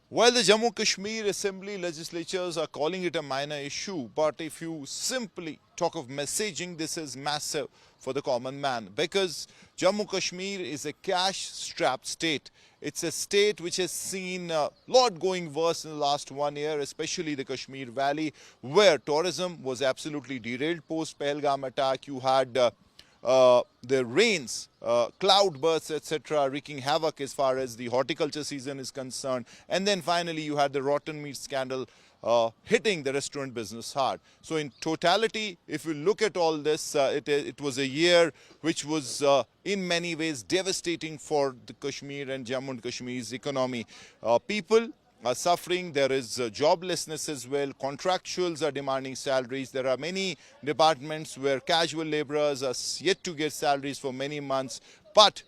While the Jammu Kashmir Assembly legislatures are calling it a minor issue, but if you simply talk of messaging, this is massive for the common man, because Jammu Kashmir is a cash-strapped state. It's a state which has seen a lot going worse in the last 1 year, especially the Kashmir Valley, where tourism was absolutely derailed post Pahalgam attack. You had the rains, cloud bursts, etc., wreaking havoc as far as the horticulture season is concerned. And then finally, you had the rotten meat scandal hitting the restaurant business hard. So in totality, if you look at all this, it was a year which was in many ways devastating for the Kashmir and Jammu and Kashmir's economy. People are suffering. There is joblessness as well. Contractuals are demanding salaries. There are many departments where casual laborers are yet to get salaries for many months. But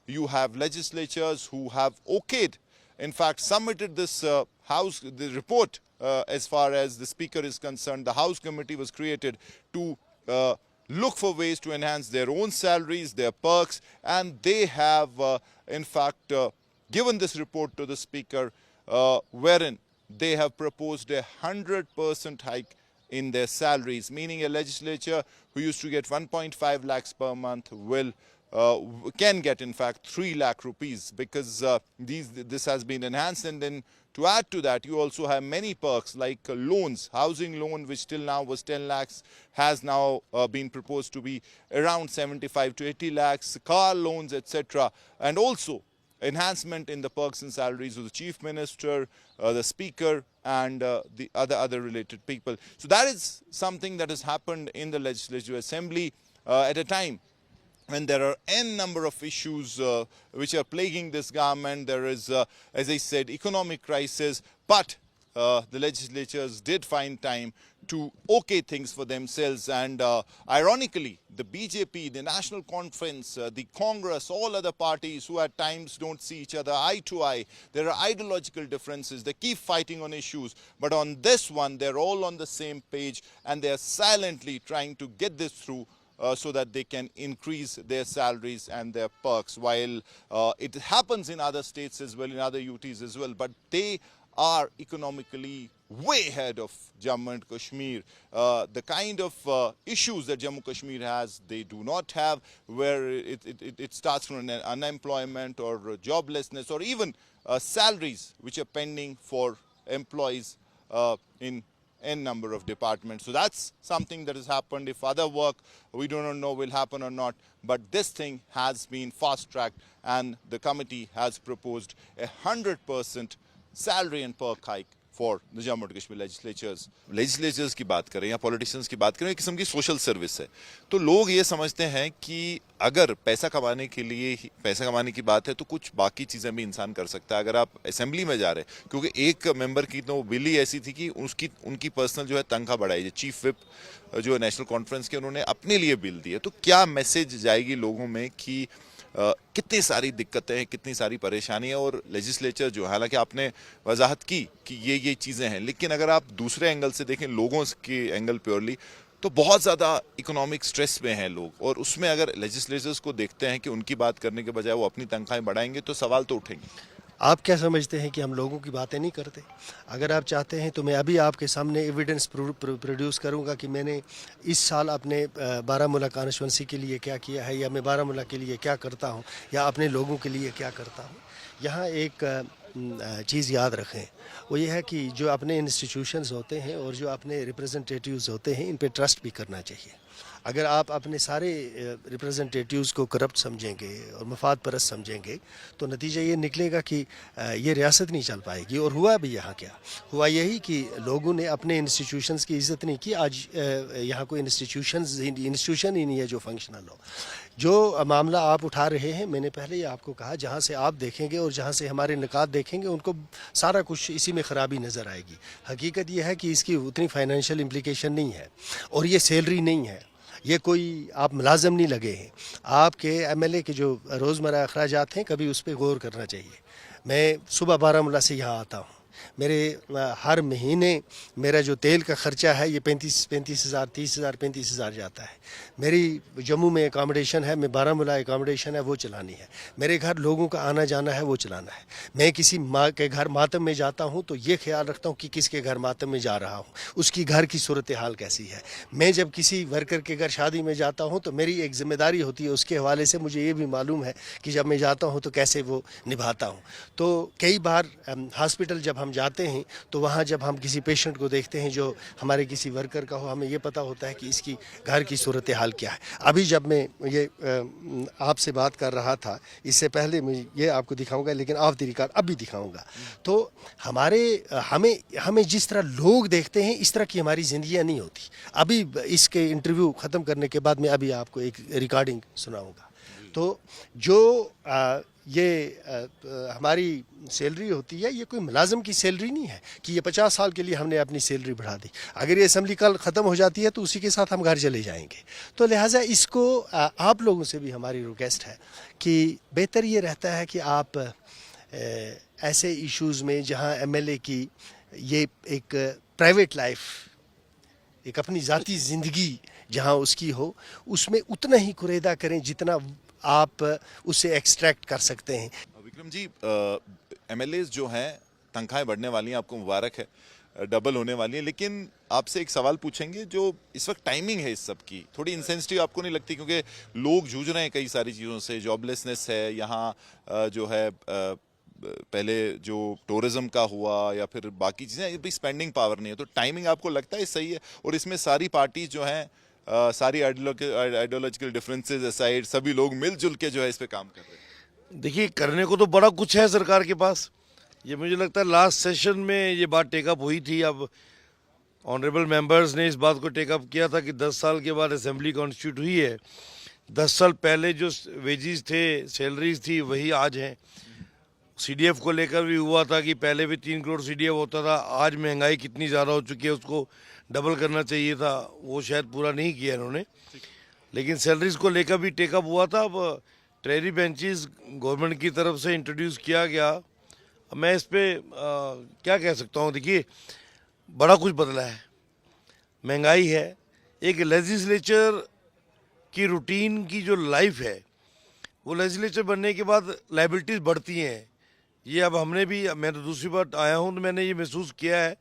you have legislatures who have okayed, in fact submitted this the report as far as the speaker is concerned. The House committee was created to look for ways to enhance their own salaries, their perks, and they have in fact given this report to the speaker, wherein they have proposed 100% hike in their salaries, meaning a legislature who used to get 1.5 lakhs per month can get in fact 3 lakh rupees, because this has been enhanced. And then to add to that, you also have many perks like loans. Housing loan, which till now was 10 lakhs, has now been proposed to be around 75 to 80 lakhs, car loans, etc. And also enhancement in the perks and salaries of the chief minister, the speaker, and the other related people. So that is something that has happened in the Legislative Assembly at a time when there are n number of issues which are plaguing this government. There is, as I said, economic crisis, but the legislatures did find time to okay things for themselves. And ironically, the BJP, the National Conference, the Congress, all other parties who at times don't see each other eye to eye, there are ideological differences, they keep fighting on issues, but on this one they're all on the same page, and they're silently trying to get this through so that they can increase their salaries and their perks, while it happens in other states as well, in other UTs as well, but they are economically way ahead of Jammu and Kashmir. The kind of issues that Jammu Kashmir has, they do not have, where it starts from unemployment or joblessness, or even salaries which are pending for employees in n number of departments. So that's something that has happened. If other work we do not know will happen or not, but this thing has been fast-tracked, and the committee has proposed 100% salary and perk hike for the Jammu and Kashmir legislatures की बात करें या politicians की बात करें, एक किस्म की सोशल सर्विस है. तो लोग ये समझते हैं कि अगर पैसा कमाने की बात है तो कुछ बाकी चीज़ें भी इंसान कर सकता है. अगर आप असेंबली में जा रहे हैं, क्योंकि एक मेंबर की तो बिल ही ऐसी थी कि उनकी पर्सनल जो है तनख्वाह बढ़ाई, चीफ विप जो है नेशनल कॉन्फ्रेंस के, उन्होंने अपने लिए बिल दिए. तो क्या मैसेज जाएगी लोगों में कि कितनी सारी दिक्कतें, कितनी सारी परेशानियां, और लेजिस्लेचर जो, हालांकि आपने वजाहत की कि ये चीज़ें हैं, लेकिन अगर आप दूसरे एंगल से देखें, लोगों के एंगल प्योरली, तो बहुत ज़्यादा इकोनॉमिक स्ट्रेस में हैं लोग, और उसमें अगर लेजिस्लेचर्स को देखते हैं कि उनकी बात करने के बजाय वो अपनी तनख्वाहें बढ़ाएंगे, तो सवाल तो उठेंगे. आप क्या समझते हैं कि हम लोगों की बातें नहीं करते? अगर आप चाहते हैं तो मैं अभी आपके सामने एविडेंस प्रोड्यूस करूंगा कि मैंने इस साल अपने बारामूला कॉन्स्टिट्यूंसी के लिए क्या किया है, या मैं बारामूला के लिए क्या करता हूं, या अपने लोगों के लिए क्या करता हूं. यहाँ एक चीज़ याद रखें, वो ये है कि जो अपने इंस्टीट्यूशंस होते हैं और जो अपने रिप्रेजेंटेटिव्स होते हैं, इन पे ट्रस्ट भी करना चाहिए. अगर आप अपने सारे रिप्रेजेंटेटिव्स को करप्ट समझेंगे और मफाद परस्त समझेंगे, तो नतीजा ये निकलेगा कि ये रियासत नहीं चल पाएगी. और हुआ भी यहाँ क्या हुआ, यही कि लोगों ने अपने इंस्टीट्यूशंस की इज़्ज़त नहीं की. आज यहाँ कोई इंस्टीट्यूशन ही नहीं है जो फंक्शनल हो. जो मामला आप उठा रहे हैं, मैंने पहले ही आपको कहा, जहाँ से आप देखेंगे और जहाँ से हमारे निकात देखेंगे, उनको सारा कुछ इसी में ख़राबी नज़र आएगी. हकीकत यह है कि इसकी उतनी फाइनेंशियल इम्प्लिकेशन नहीं है, और ये सैलरी नहीं है, ये कोई आप मुलाजम नहीं लगे हैं. आपके एमएलए के जो रोज़मर्रा अखराजात हैं, कभी उस पर गौर करना चाहिए. मैं सुबह बारामूला से यहाँ आता हूँ, मेरे हर महीने मेरा जो तेल का ख़र्चा है ये 35,000 30,000 35,000 जाता है। मेरी जम्मू में एकामोडेशन है, मैं बारामूला एकामोडेशन है वो चलानी है। मेरे घर लोगों का आना जाना है वो चलाना है। मैं किसी माँ के घर मातम में जाता हूँ तो ये ख्याल रखता हूँ कि किसके घर मातम में जा रहा हूँ, उसकी घर की सूरत हाल कैसी है। मैं जब किसी वर्कर के घर शादी में जाता हूँ तो मेरी एक ज़िम्मेदारी होती है, उसके हवाले से मुझे ये भी मालूम है कि जब मैं जाता हूँ तो कैसे वो निभाता हूँ। तो कई बार हॉस्पिटल जब हम जाते हैं तो वहाँ जब हम किसी पेशेंट को देखते हैं जो हमारे किसी वर्कर का हो, हमें ये पता होता है कि इसकी घर की सूरत हाल क्या है। अभी जब मैं ये आपसे बात कर रहा था, इससे पहले मैं ये आपको दिखाऊंगा, लेकिन ऑफ द रिकॉर्ड अभी दिखाऊंगा। तो हमें जिस तरह लोग देखते हैं इस तरह की हमारी ज़िंदगियाँ नहीं होती। अभी इसके इंटरव्यू ख़त्म करने के बाद मैं अभी आपको एक रिकॉर्डिंग सुनाऊंगा। तो जो हमारी सैलरी होती है, ये कोई मुलाजिम की सैलरी नहीं है कि ये 50 साल के लिए हमने अपनी सैलरी बढ़ा दी। अगर ये असम्बली कल ख़त्म हो जाती है तो उसी के साथ हम घर चले जाएंगे। तो लिहाजा इसको आप लोगों से भी हमारी रिक्वेस्ट है कि बेहतर ये रहता है कि आप ऐसे इश्यूज़ में जहाँ एमएलए की ये एक प्राइवेट लाइफ, एक अपनी ज़ाती ज़िंदगी जहाँ उसकी हो, उसमें उतना ही कुरेदा करें जितना आप उसे एक्सट्रैक्ट कर सकते हैं। विक्रम जी, एमएलएज जो हैं तनख्वाहें बढ़ने वाली हैं, आपको मुबारक है, डबल होने वाली है। लेकिन आपसे एक सवाल पूछेंगे, जो इस वक्त टाइमिंग है इस सब की थोड़ी इंसेंसिटिव आपको नहीं लगती? क्योंकि लोग जूझ रहे हैं कई सारी चीज़ों से, जॉबलेसनेस है यहाँ, जो है पहले जो टूरिज्म का हुआ या फिर बाकी चीज़ें, स्पेंडिंग पावर नहीं है। तो टाइमिंग आपको लगता है सही है? और इसमें सारी पार्टीज जो हैं, सारी आइडियोलॉजिकल डिफरेंसेस असाइड, सभी लोग मिलजुल के जो है इस पे काम कर रहे हैं। देखिए, करने को तो बड़ा कुछ है सरकार के पास। ये मुझे लगता है लास्ट सेशन में ये बात टेकअप हुई थी। अब ऑनरेबल मेंबर्स ने इस बात को टेकअप किया था कि 10 साल के बाद असेंबली कॉन्स्टिट्यूट हुई है, 10 साल पहले जो वेजेस थे, सैलरीज थी, वही आज हैं। सीडीएफ को लेकर भी हुआ था कि पहले भी 3 करोड़ सीडीएफ होता था, आज महंगाई कितनी ज़्यादा हो चुकी है, उसको डबल करना चाहिए था, वो शायद पूरा नहीं किया इन्होंने। लेकिन सैलरीज को लेकर भी टेकअप हुआ था। अब ट्रेजरी बेंचेस गवर्नमेंट की तरफ से इंट्रोड्यूस किया गया। मैं इस पे क्या कह सकता हूँ, देखिए बड़ा कुछ बदला है, महंगाई है। एक लेजिस्लेचर की रूटीन की जो लाइफ है, वो लेजिस्लेचर बनने के बाद लाइबिलिटीज़ बढ़ती हैं। ये अब हमने भी, मैं तो दूसरी बार आया हूँ तो मैंने ये महसूस किया है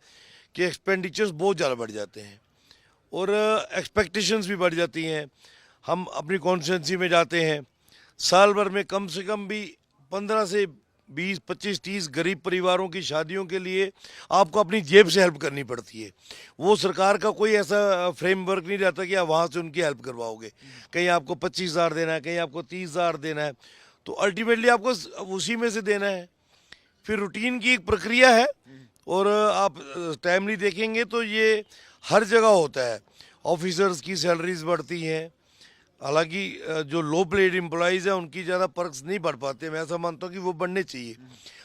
कि एक्सपेंडिचर्स बहुत ज़्यादा बढ़ जाते हैं और एक्सपेक्टेशंस भी बढ़ जाती हैं। हम अपनी कॉन्स्टिट्यूंसी में जाते हैं, साल भर में कम से कम भी 15 से 20, 25, 30 गरीब परिवारों की शादियों के लिए आपको अपनी जेब से हेल्प करनी पड़ती है। वो सरकार का कोई ऐसा फ्रेमवर्क नहीं रहता कि आप वहाँ से उनकी हेल्प करवाओगे। कहीं आपको 25,000 देना है, कहीं आपको 30,000 देना है, तो अल्टीमेटली आपको उसी में से देना है। फिर रूटीन की एक प्रक्रिया है और आप टाइमली देखेंगे तो ये हर जगह होता है। ऑफिसर्स की सैलरीज बढ़ती हैं, हालांकि जो लो पेड एम्प्लॉइज़ हैं उनकी ज़्यादा पर्क्स नहीं बढ़ पाते। मैं ऐसा मानता हूँ कि वो बढ़ने चाहिए।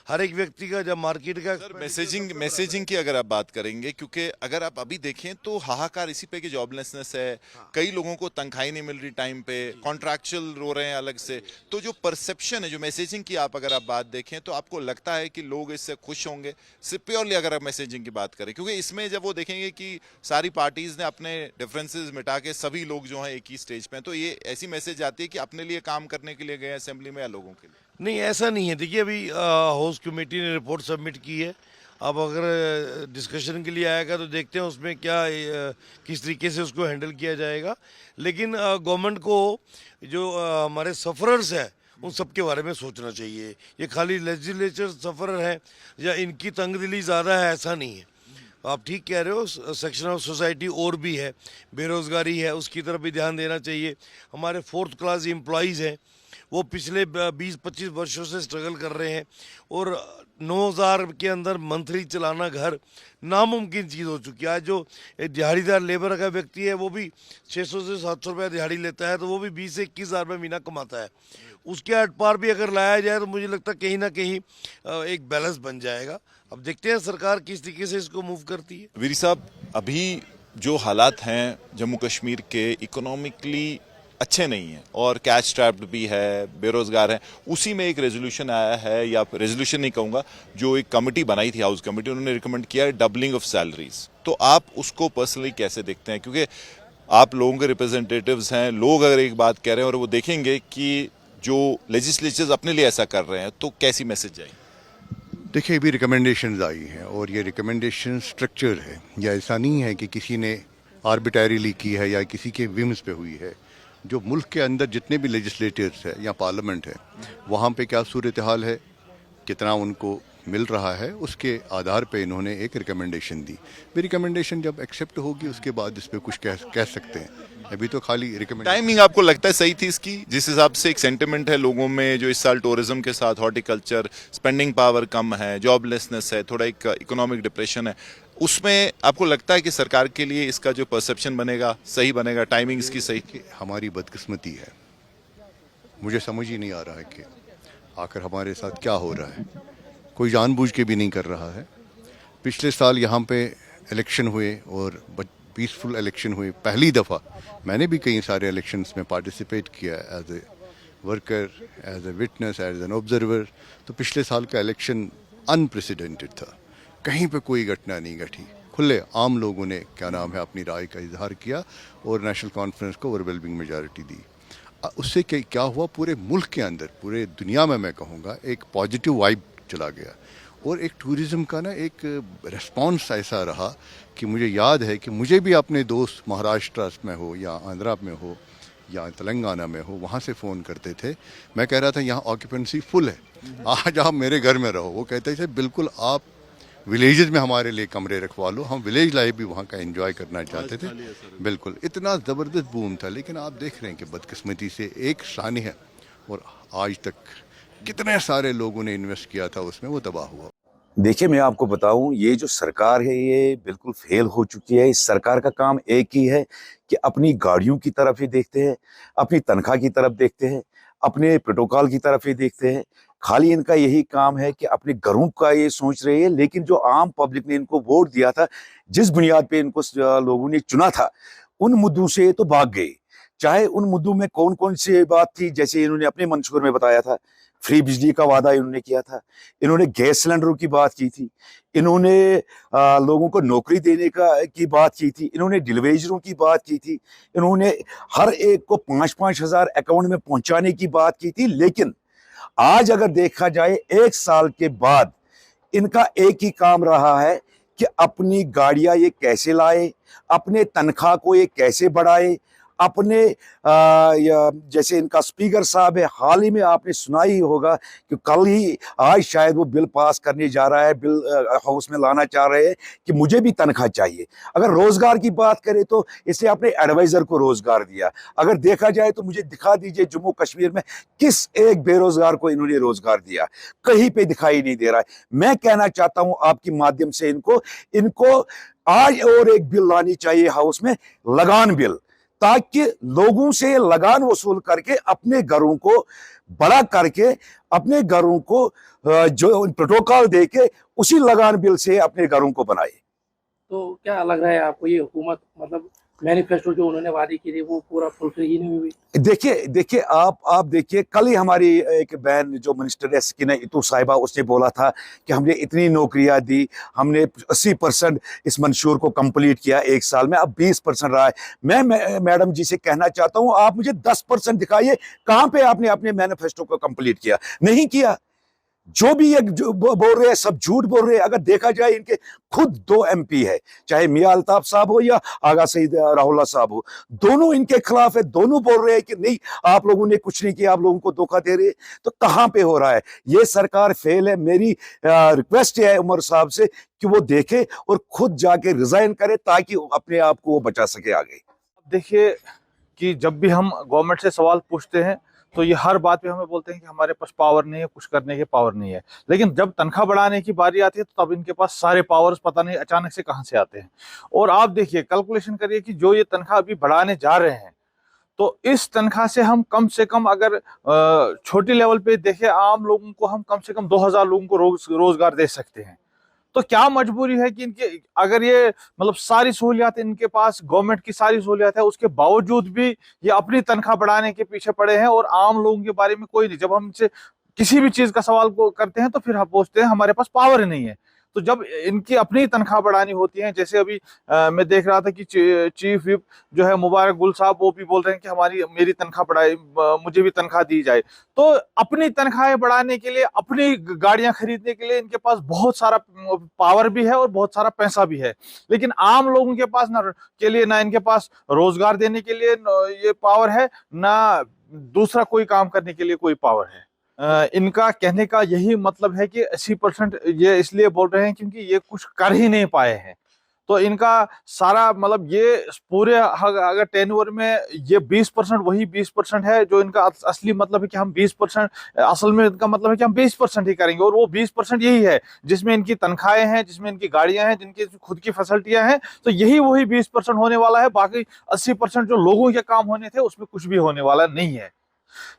हर एक व्यक्ति का जब मार्केट का मैसेजिंग की अगर आप बात करेंगे, क्योंकि अगर आप अभी देखें तो हाहाकार इसी पे कि जॉबलेसनेस है, कई लोगों को तनख्वाही नहीं मिल रही टाइम पे, कॉन्ट्रैक्चुअल रो रहे हैं अलग से। तो जो परसेप्शन है, जो मैसेजिंग की आप अगर आप बात देखें तो आपको लगता है कि लोग इससे खुश होंगे? सिर्फ प्योरली अगर आप मैसेजिंग की बात करें, क्योंकि इसमें जब वो देखेंगे कि सारी पार्टीज ने अपने डिफरेंसेस मिटा के सभी लोग जो हैं एक ही स्टेज पे, तो ये ऐसी मैसेज आती है कि अपने लिए काम करने के लिए गए असेंबली में या लोगों के लिए? नहीं, ऐसा नहीं है। देखिए, अभी हाउस कमेटी ने रिपोर्ट सबमिट की है। अब अगर डिस्कशन के लिए आएगा तो देखते हैं उसमें क्या किस तरीके से उसको हैंडल किया जाएगा। लेकिन गवर्नमेंट को जो हमारे सफ़रर्स हैं उन सब के बारे में सोचना चाहिए। ये खाली लेजिस्लेचर सफ़रर हैं या इनकी तंगदिली ज़्यादा है, ऐसा नहीं है। आप ठीक कह रहे हो, सेक्शन ऑफ सोसाइटी और भी है, बेरोज़गारी है, उसकी तरफ भी ध्यान देना चाहिए। हमारे 4th क्लास एम्प्लॉइज़ हैं, वो पिछले 20-25 वर्षों से स्ट्रगल कर रहे हैं और 9,000 के अंदर मंथली चलाना घर नामुमकिन चीज़ हो चुकी है। आज जो दिहाड़ीदार लेबर का व्यक्ति है वो भी 600 से 700 रुपये दिहाड़ी लेता है, तो वो भी 20 से 21,000 रुपये महीना कमाता है। उसके आर पार भी अगर लाया जाए तो मुझे लगता है कहीं ना कहीं एक बैलेंस बन जाएगा। अब देखते हैं सरकार किस तरीके से इसको मूव करती है। वीर साहब, अभी जो हालात हैं जम्मू कश्मीर के, इकोनॉमिकली अच्छे नहीं हैं और कैच ट्रैप्ड भी है, बेरोजगार हैं, उसी में एक रेजोल्यूशन आया है, या रेजोल्यूशन नहीं कहूँगा, जो एक कमेटी बनाई थी, हाउस कमेटी, उन्होंने रिकमेंड किया है डबलिंग ऑफ सैलरीज। तो आप उसको पर्सनली कैसे देखते हैं? क्योंकि आप लोगों के रिप्रेजेंटेटिव्स हैं, लोग अगर एक बात कह रहे हैं और वो देखेंगे कि जो लेजिस्लेचर्स अपने लिए ऐसा कर रहे हैं, तो कैसी मैसेज जाएगी? देखिए, अभी रिकमेंडेशंस आई हैं और ये रिकमेंडेशन स्ट्रक्चर है, या ऐसा नहीं है कि किसी ने आर्बिट्ररीली की है या किसी के विम्स पे हुई है। जो मुल्क के अंदर जितने भी लेजिस्लेटर्स है या पार्लियामेंट है, वहाँ पे क्या सूरत हाल है, कितना उनको मिल रहा है, उसके आधार पे इन्होंने एक रिकमेंडेशन दी। भी रिकमेंडेशन जब एक्सेप्ट होगी उसके बाद इस पर कुछ कह सकते हैं। अभी तो खाली रिकमेंडेशन। टाइमिंग आपको लगता है सही थी इसकी, जिस हिसाब से एक सेंटिमेंट है लोगों में जो इस साल टूरिज्म के साथ हॉर्टिकल्चर, स्पेंडिंग पावर कम है, जॉबलेसनेस है, थोड़ा एक इकोनॉमिक डिप्रेशन है, उसमें आपको लगता है कि सरकार के लिए इसका जो परसेप्शन बनेगा सही बनेगा, टाइमिंग इसकी सही? कि हमारी बदकिस्मती है, मुझे समझ ही नहीं आ रहा है कि आखिर हमारे साथ क्या हो रहा है। कोई जानबूझ के भी नहीं कर रहा है। पिछले साल यहाँ पे इलेक्शन हुए और पीसफुल इलेक्शन हुए, पहली दफ़ा। मैंने भी कई सारे इलेक्शंस में पार्टिसिपेट किया as a worker, as a witness, as an observer. तो पिछले साल का इलेक्शन अनप्रेसिडेंटेड था, कहीं पे कोई घटना नहीं घटी, खुले आम लोगों ने क्या नाम है अपनी राय का इजहार किया और नेशनल कॉन्फ्रेंस को ओवरवेलमिंग मेजॉरिटी दी। उससे क्या हुआ, पूरे मुल्क के अंदर, पूरे दुनिया में मैं कहूँगा, एक पॉजिटिव वाइब चला गया और एक टूरिज़्म का ना एक रिस्पॉन्स ऐसा रहा कि मुझे याद है कि मुझे भी अपने दोस्त महाराष्ट्र में हो या आंध्रा में हो या तेलंगाना में हो, वहाँ से फ़ोन करते थे। मैं कह रहा था यहाँ ऑक्यूपेंसी फुल है, आज आप मेरे घर में रहो। वो कहते थे बिल्कुल आप विलेजेस में हमारे लिए कमरे रखवा लो, हम विलेज लाइफ भी वहाँ का एंजॉय करना चाहते थे। बिल्कुल, इतना ज़बरदस्त बूम था। लेकिन आप देख रहे हैं कि बदकिस्मती से एक सानिया और आज तक कितने सारे लोगों ने इन्वेस्ट किया था उसमें, वो तबाह हुआ। देखिए, मैं आपको बताऊं, ये जो सरकार है ये बिल्कुल फेल हो चुकी है। इस सरकार का काम एक ही है कि अपनी गाड़ियों की तरफ ही देखते हैं, अपनी तनख्वाह की तरफ देखते हैं, अपने प्रोटोकॉल की तरफ ही देखते हैं। खाली इनका यही काम है कि अपने घरों का ये सोच रहे हैं। लेकिन जो आम पब्लिक ने इनको वोट दिया था, जिस बुनियाद पे इनको लोगों ने चुना था, उन मुद्दों से तो भाग गए। चाहे उन मुद्दों में कौन कौन सी बात थी, जैसे इन्होंने अपने मंशूर में बताया था, फ्री बिजली का वादा इन्होंने किया था, इन्होंने गैस सिलेंडरों की बात की थी, इन्होंने लोगों को नौकरी देने की बात की थी, इन्होंने डिलीवरीजरों की बात की थी, इन्होंने हर एक को 5-5 हज़ार अकाउंट में पहुंचाने की बात की थी। लेकिन आज अगर देखा जाए, 1 साल के बाद इनका एक ही काम रहा है कि अपनी गाड़ियां ये कैसे लाए, अपने तनख्वाह को ये कैसे बढ़ाए, अपने जैसे इनका स्पीकर साहब है, हाल ही में आपने सुना ही होगा कि कल ही आज शायद वो बिल पास करने जा रहा है, बिल हाउस में लाना चाह रहे हैं कि मुझे भी तनख्वाह चाहिए। अगर रोजगार की बात करें तो इसने अपने एडवाइजर को रोजगार दिया। अगर देखा जाए तो मुझे दिखा दीजिए जम्मू कश्मीर में किस एक बेरोजगार को इन्होंने रोजगार दिया, कहीं पे दिखाई नहीं दे रहा है। मैं कहना चाहता हूं आपके माध्यम से इनको आज और एक बिल लानी चाहिए हाउस में, लगान बिल, ताकि लोगों से लगान वसूल करके अपने घरों को बड़ा करके, अपने घरों को जो प्रोटोकॉल देके उसी लगान बिल से अपने घरों को बनाए। तो क्या लग रहा है आपको, ये हुकूमत मतलब मैनिफेस्टो जो उन्होंने वादी की थी वो पूरा फुलफिल ही नहीं हुई? देखिए आप देखिए, कल ही हमारी एक बहन जो मिनिस्टर है सकीना इतू साहिबा, उसने बोला था कि हमने इतनी नौकरियां दी, हमने 80% इस मंशूर को कंप्लीट किया 1 साल में, अब 20% रहा है। मैं मैडम जी से कहना चाहता हूं, आप मुझे 10% दिखाइए, कहां पे आपने अपने मैनिफेस्टो को कंप्लीट किया? नहीं किया। जो भी ये जो बोल रहे हैं सब झूठ बोल रहे हैं। अगर देखा जाए, इनके खुद 2 MP है, चाहे मियां अल्ताफ साहब हो या आगा सईद राहुल्ला साहब हो, दोनों इनके खिलाफ है। दोनों बोल रहे हैं कि नहीं, आप लोगों ने कुछ नहीं किया, आप लोगों को धोखा दे रहे हैं। तो कहां पे हो रहा है? ये सरकार फेल है। मेरी रिक्वेस्ट है उमर साहब से कि वो देखे और खुद जाके रिजाइन करे, ताकि अपने आप को वो बचा सके आगे। देखिए कि जब भी हम गवर्नमेंट से सवाल पूछते हैं तो ये हर बात पे हमें बोलते हैं कि हमारे पास पावर नहीं है, कुछ करने के पावर नहीं है। लेकिन जब तनख्वाह बढ़ाने की बारी आती है तो तब इनके पास सारे पावर्स पता नहीं अचानक से कहां से आते हैं। और आप देखिए, कैलकुलेशन करिए कि जो ये तनख्वाह अभी बढ़ाने जा रहे हैं, तो इस तनख्वाह से हम कम से कम, अगर छोटी लेवल पे देखें, आम लोगों को हम कम से कम 2000 लोगों को रोजगार दे सकते हैं। तो क्या मजबूरी है कि इनके, अगर ये मतलब सारी सहूलियात इनके पास, गवर्नमेंट की सारी सहूलियात है, उसके बावजूद भी ये अपनी तनख्वाह बढ़ाने के पीछे पड़े हैं और आम लोगों के बारे में कोई नहीं। जब हम इनसे किसी भी चीज का सवाल को करते हैं तो फिर हम पूछते हैं हमारे पास पावर नहीं है। तो जब इनकी अपनी तनख्वाह बढ़ानी होती है, जैसे अभी मैं देख रहा था कि चीफ विप जो है मुबारक गुल साहब, वो भी बोल रहे हैं कि मेरी तनख्वाह बढ़ाई, मुझे भी तनख्वाह दी जाए। तो अपनी तनख्वाहें बढ़ाने के लिए, अपनी गाड़ियां खरीदने के लिए इनके पास बहुत सारा पावर भी है और बहुत सारा पैसा भी है, लेकिन आम लोगों के पास ना इनके पास रोजगार देने के लिए ये पावर है, ना दूसरा कोई काम करने के लिए कोई पावर है। इनका कहने का यही मतलब है कि 80% ये इसलिए बोल रहे हैं क्योंकि ये कुछ कर ही नहीं पाए हैं। तो इनका सारा मतलब ये पूरे अगर टेन्योर में ये 20% वही 20% है जो इनका असली मतलब है कि हम 20%, असल में इनका मतलब है कि हम 20% ही करेंगे, और वो 20% यही है जिसमें इनकी तनख्वाहें हैं, जिसमें इनकी गाड़ियां हैं, जिनकी खुद की फैसिलिटियां हैं। तो यही वही 20% होने वाला है। बाकी 80% जो लोगों के काम होने थे उसमें कुछ भी होने वाला नहीं है।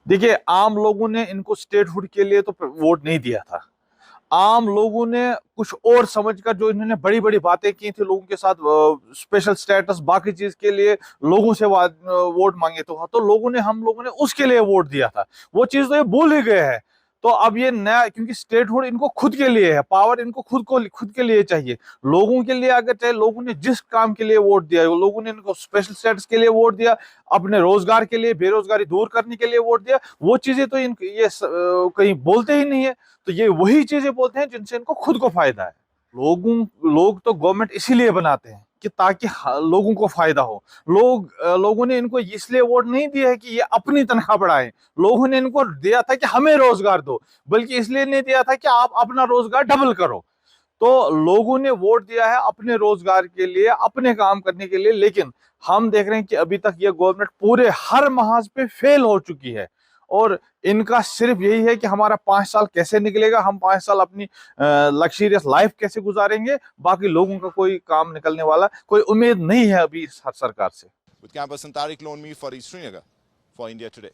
देखिए, आम लोगों ने इनको स्टेटहुड के लिए तो वोट नहीं दिया था। आम लोगों ने कुछ और समझकर जो इन्होंने बड़ी बड़ी बातें की थी लोगों के साथ, स्पेशल स्टेटस बाकी चीज के लिए लोगों से वोट मांगे तो लोगों ने, हम लोगों ने उसके लिए वोट दिया था। वो चीज तो ये भूल ही गए हैं। तो अब ये नया, क्योंकि स्टेटहुड इनको खुद के लिए है, पावर इनको खुद के लिए चाहिए। लोगों के लिए अगर चाहे, लोगों ने जिस काम के लिए वोट दिया, लोगों ने इनको स्पेशल स्टेटस के लिए वोट दिया, अपने रोजगार के लिए, बेरोजगारी दूर करने के लिए वोट दिया, वो चीजें तो ये कहीं बोलते ही नहीं है। तो ये वही चीजें बोलते हैं जिनसे इनको खुद को फायदा है। लोग तो गवर्नमेंट इसीलिए बनाते हैं कि ताकि लोगों को फायदा हो। लोगों ने इनको इसलिए वोट नहीं दिया है कि ये अपनी तनख्वाह बढ़ाएं। लोगों ने इनको दिया था कि हमें रोजगार दो, बल्कि इसलिए नहीं दिया था कि आप अपना रोजगार डबल करो। तो लोगों ने वोट दिया है अपने रोजगार के लिए, अपने काम करने के लिए। लेकिन हम देख रहे हैं कि अभी तक ये गवर्नमेंट पूरे हर महाज पे फेल हो चुकी है, और इनका सिर्फ यही है कि हमारा 5 साल कैसे निकलेगा, हम 5 साल अपनी लग्जरियस लाइफ कैसे गुजारेंगे। बाकी लोगों का कोई काम निकलने वाला कोई उम्मीद नहीं है अभी इस सरकार से। With camera person Tariq Lonmi for East Srinagar for India Today.